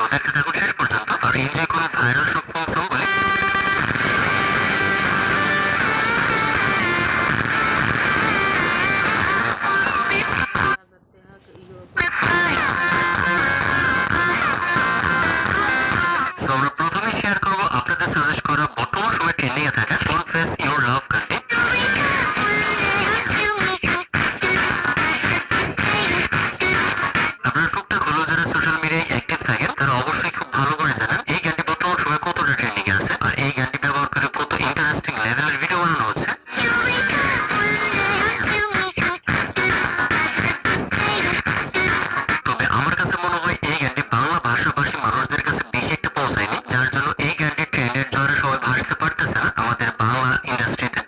তো দেখতে থাকুন শেষ পর্যন্ত আর এনজয় করুন ভাইরাল সব ফোক সংগুলি। আমরা প্রথমে শেয়ার করবো আপনাদের সাজেস্ট করা বর্তমান সময় ট্রেন্ডিং এ থাকা কনফেস ইউর লাভ গানটি। আপনারা টুকটাক হলেও যারা সোশ্যাল মিডিয়ায় অ্যাক্টিভ থাকেন তারা অবশ্যই খুব ভালো করে জানেন এই গানটি বর্তমান সময় কতটা ট্রেন্ডিং এ আছে আর এই গানটি ব্যবহার করে কত ইন্টারেস্টিং লেভেলের ভিডিও বানানো হচ্ছে। তবে আমার কাছে মনে হয় এই গানটি বাংলা ভাষাভাষী মানুষদের কাছে বেশি একটা পৌঁছায়নি, যার জন্য এই গানটি ট্রেন্ডের জোরে সবাই ভাসতে পারতেছে না আমাদের বাংলা ইন্ডাস্ট্রিতে।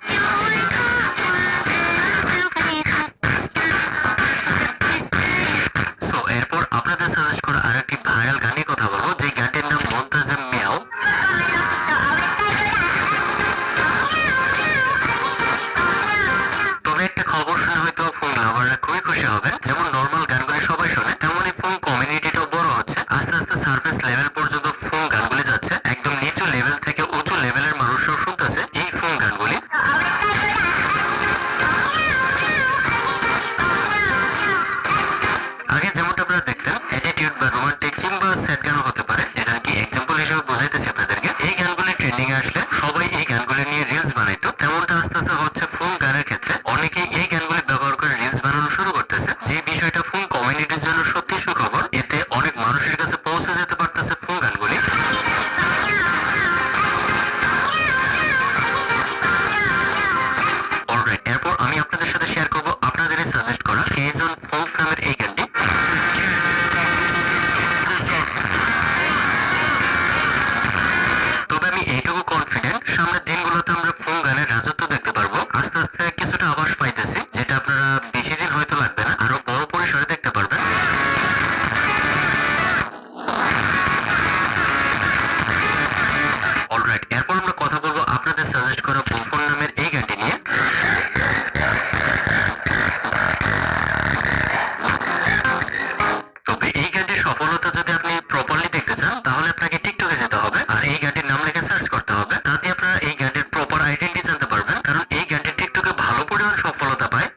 সো এরপর আপনাদের সাজেস্ট করা আরেকটি ভাইরাল গানের কথা বলবো, যে গানটির নাম মন্তাজা মিয়াও। তবে একটা খবর শুনে হয়তো ফোন লাভাররা খুবই খুশি হবেন, যেমন নর্মাল গানগুলি সবাই শোনে তেমনই ফোন কমিউনিটিটাও বড় হচ্ছে। আস্তে আস্তে সার্ফেস লেভেল পর্যন্ত ফোন গানগুলি যাচ্ছে, একদম নিচু লেভেল থেকে উঁচু লেভেলের মানুষরাও শুনতেছে এই ফোন গানগুলি। আগে যেমনটা আপনারা দেখতেন অ্যাটিটিউড বা রোমান্টিক কিংবা স্যাড গানও হতে পারে, এটা কি এক্সাম্পল হিসেবে বোঝাইতেছি আপনাদেরকে। এই গানগুলি ট্রেন্ডিং এ আসলে সবাই এই গানগুলি নিয়ে রিলস বানাইতো, তেমনটা আস্তে আস্তে হচ্ছে ফোন গানের ক্ষেত্রে অনেকেই এই গানগুলি ব্যবহার করে রিলস বানানো শুরু করতেছে, যে বিষয়টা ফোন কমিউনিটির জন্য সত্যি সুখবর। এতে অনেক মানুষের কাছে পৌঁছে যেতে পারতেছে ফোন গানগুলি। অলরাইট, এরপর আমি আপনাদের সাথে শেয়ার করবো আপনাদেরই সাজেস্ট করা কেজন ফোক নামের এই গানটি। তবে আমি এইটুকু কনফিডেন্ট সামনের দিনগুলোতে আমরা ফোক গানের রাজত্ব দেখতে পারবো। আস্তে আস্তে কিছুটা আভাস পাইতেছি, যেটা আপনারা বেশি দিন হয়তো লাগবে না, আরো বড় পরিসরে দেখতে পারবেন। অলরাইট, এরপর আমরা কথা বলবো আপনাদের সাজেস্ট করা বুফন নামের এই গানটি নিয়ে। তবে এই গানটির সফলতা যদি আপনি প্রপারলি দেখতে চান তাহলে আপনাকে টিকটকে যেতে হবে আর এই গানটির নাম লিখে সার্চ করতে হবে, তাতে আপনারা এই গানটির প্রপার আইডেন্টিটি জানতে পারবেন, কারণ এই গানটি টিকটকে ভালো পরিমাণ সফলতা পায়।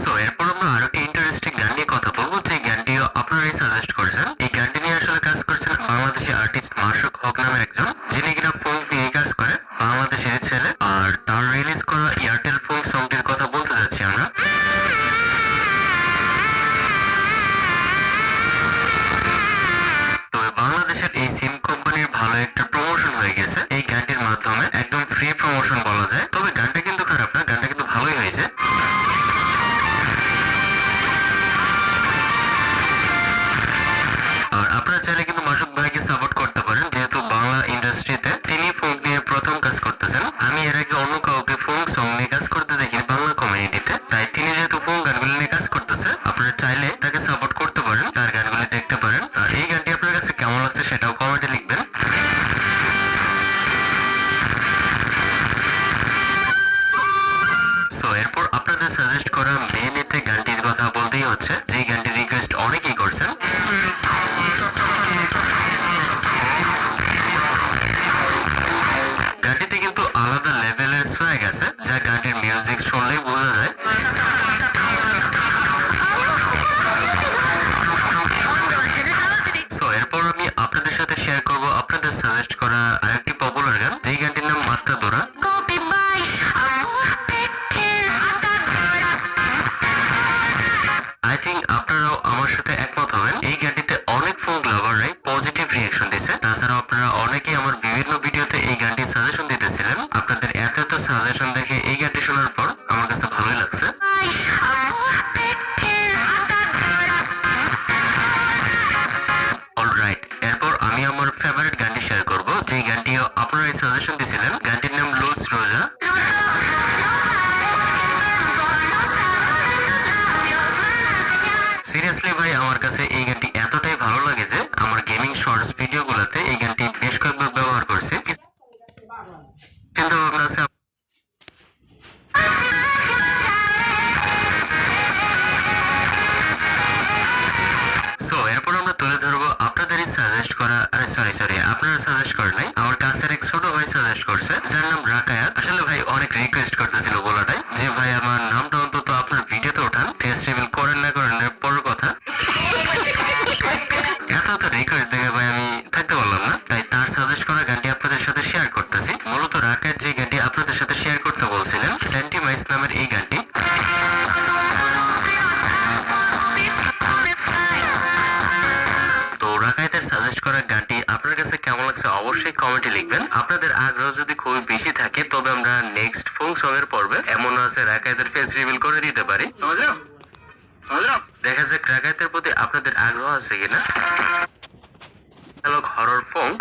সো এরপর আমরা আরো একটি ইন্টারেস্টিং গান নিয়ে কথা বলবো, যে গানটিও আপনারাই সাজেস্ট করেছেন। এই গানটি নিয়ে আসলে কাজ করছেন বাংলাদেশি আর্টিস্ট মাসুক হক নামের একজন, যিনি কিনা ফোক নিয়ে কাজ করে, বাংলাদেশের ছেলে। আর তার রিলিজ করা এয়ারটেল ফোক সংটির কথা বলতে যাচ্ছি আমরা। তবে বাংলাদেশের এই সিম কোম্পানির ভালো একটা প্রমোশন হয়ে গেছে এই গানটির মাধ্যমে, একদম ফ্রি প্রমোশন বলা যায়। তবে গানটা কিন্তু খারাপ না, গানটা কিন্তু ভালোই হয়েছে। আর আপনারা চাইলে কিন্তু মাসুক ভাইকে সাপোর্ট করতে পারেন, যেহেতু বাংলা ইন্ডাস্ট্রিতে তিনি ফোক নিয়ে প্রথম কাজ করতেছেন। আমি এর আগে অন্য কাউকে ফোক সং নিয়ে কাজ করতে দেখি বাংলা কমিউনিটিতে, তাই তিনি যেহেতু ফোক গানগুলি নিয়ে কাজ করতেছে, আপনারা চাইলে তাকে সাপোর্ট করতে পারেন, তার গানগুলি দেখতে পারেন। আর এই গানটি আপনার কাছে কেমন লাগছে সেটাও কমেন্টে লিখবেন। সো এরপর আপনাদের সাজেস্ট করা মেনেতে গানটির কথা বলতেই হচ্ছে, যে গানটির রিকোয়েস্ট অনেকেই করছেন। গানটিতে কিন্তু আলাদা লেভেলের সোয়াগ আছে, যা গানটির মিউজিক শুনলেই বোঝা যায়। সো এরপর আমি আপনাদের সাথে শেয়ার করব আপনাদের সাজেস্ট করা আরেকটি পপুলার গান, যেই গানটির নাম মাত্রা দোরা। আই থিঙ্ক আপনারাও আমার সাথে একমত হবেন, এই গানটিতে অনেক ফোক লাভাররাই পজিটিভ রিঅ্যাকশন দিয়েছে। তাছাড়া আপনারা অনেকেই আমার বিভিন্ন ভিডিওতে এই গানটি সাজেশন দিতেছিলেন। আপনাদের এত এত সাজেশন দেখে এই গানটি শোনার পর আমার কাছে ভালোই লাগছে। অলরাইট, এরপর আমি আমার ফেভারিট গানটি শেয়ার করব, যে গানটিও আপনারাই সাজেশন দিয়েছিলেন। গানটির নাম লুজ রোজা। সিরিয়াসলি ভাই, আমার কাছে এই গানটি এতটাই ভালো লাগে যে আমার গেমিং শর্টস ভিডিওগুলোতে এই গানটি বেশ কয়েকবার ব্যবহার করছি। চিন্তা ভাবনা আছে সরি আপনারা সাজেস্ট করেন নাই, আমার কাছের এক ছোট ভাই সাজেস্ট করছে, যার নাম রাকায়াত। আসলে ভাই অনেক রিকোয়েস্ট করতেছিল বলাটাই যে ভাই আমার নামটা অন্তত আপনার ভিডিওতে ওঠান, ফেস রিভিল করেন না করেন এর পরের কথা। এত রিকোয়েস্ট দেখে ভাই আমি থাকতে পারলাম না, তাই তার সাজেস্ট করা গানটি আপনাদের সাথে শেয়ার করতেছি। মূলত রাকায়াত যে গানটি আপনাদের সাথে শেয়ার করতে বলছিলেন, সেন্টি মাইস নামের এই গানটি। তো রাকায়াতের সাজেস্ট করা গানটি আপনার কাছে কেমন লাগছে অবশ্যই কমেন্টে লিখবেন। আপনাদের আগ্রহ যদি খুবই বেশি থাকে তবে আমরা নেক্সট ফোক সং এর পর্বে এমন আছে রাকায়াতের ফেস রিভিল করে দিতে পারি। দেখা যাক রাকায়াতের প্রতি আপনাদের আগ্রহ আছে কিনা। Hello horror folk.